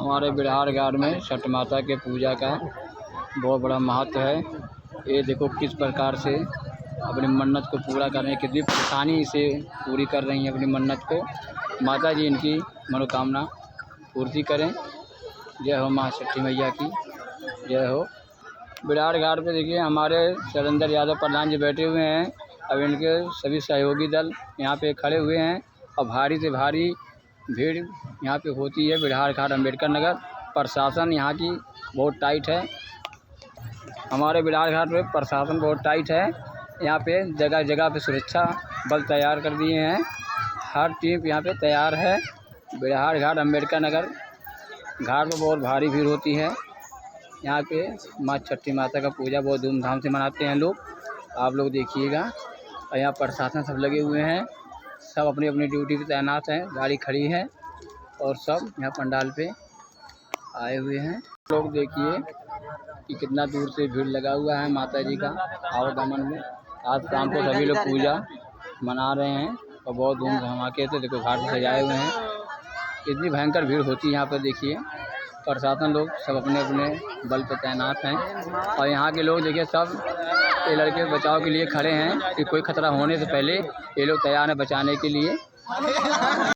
हमारे बिरहार घाट में छठ माता के पूजा का बहुत बड़ा महत्व है। ये देखो किस प्रकार से अपनी मन्नत को पूरा कर रहे हैं, कितनी परेशानी से पूरी कर रही हैं अपनी मन्नत को। माता जी इनकी मनोकामना पूर्ति करें। जय हो माँ छठी मैया की, जय हो। बिरहार घाट पे देखिए हमारे शैलेंद्र यादव प्रधान जी बैठे हुए हैं। अब इनके सभी सहयोगी दल यहाँ पे खड़े हुए हैं और भारी से भारी भीड़ यहाँ पे होती है। बिरहार घाट अम्बेडकर नगर प्रशासन यहाँ की बहुत टाइट है। हमारे बिरहार घाट पे प्रशासन बहुत टाइट है। यहाँ पे जगह जगह पे सुरक्षा बल तैयार कर दिए हैं। हर टीम यहाँ पे तैयार है। बिरहार घाट अम्बेडकर नगर घाट में बहुत भारी भीड़ होती है। यहाँ पे माँ छठी माता का पूजा बहुत धूमधाम से मनाते हैं लोग। आप लोग देखिएगा। और यहाँ प्रशासन सब लगे हुए हैं, सब अपनी अपनी ड्यूटी पे तैनात हैं। गाड़ी खड़ी है और सब यहाँ पंडाल पे आए हुए हैं। लोग देखिए कि कितना दूर से भीड़ लगा हुआ है माता जी का आवागमन में। आज शाम को सभी लोग पूजा मना रहे हैं और बहुत धूम धमाके से देखो घाट सजाए हुए हैं। इतनी भयंकर भीड़ होती है यहाँ पर। देखिए प्रशासन लोग सब अपने अपने बल पर तैनात हैं और यहाँ के लोग देखिए सब ये लड़के बचाव के लिए खड़े हैं कि कोई खतरा होने से पहले ये लोग तैयार हैं बचाने के लिए।